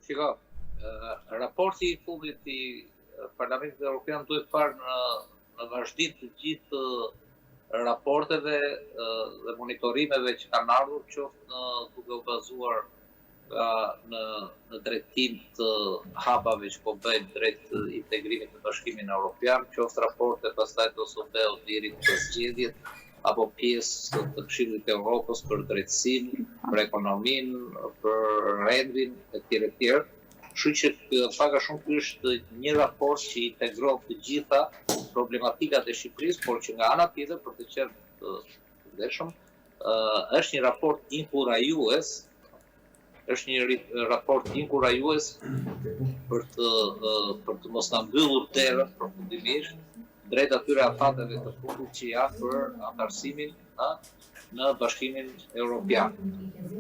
Shiko, raporti I fundit I Parlamentit Evropian duhet parë në vazhdim të gjithë raporteve dhe monitorimeve që kanë ardhur, qoftë duke u bazuar në drejtim të hapave që po bëjnë drejt integrimit të Bashkimit Evropian, qoftë raporte pastaj të OSBE-ut deri në zgjedhjet apo pjesë të Këshillit të Evropës për drejtësinë, për ekonominë, për rendin etj. Kështu që pak a shumë ky është një raport që integron të gjitha problematikat e Shqipërisë, por që nga ana tjetër për të qenë të vlefshëm, është një raport inkurajues, për të mos na mbyllur derën përfundimisht drejt atyre afateve të fundit që janë për antarësimin në Bashkimin Evropian.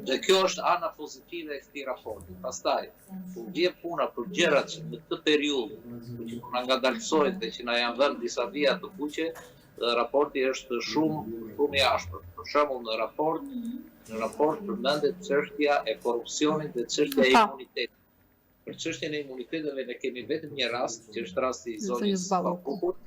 Dhe kjo është ana pozitive e këtij raporti. Pastaj, kur vjen puna për gjërat që në këtë periudhë që na ngadalësojnë dhe që na janë dhënë disa vija të kuqe, raporti është shumë I ashpër. Për shembull në raport përmendet çështja e korrupsionit dhe çështja e imunitetit. Për çështjen e imuniteteve ne kemi vetëm një rast, që është rasti I zonës së Ballukut.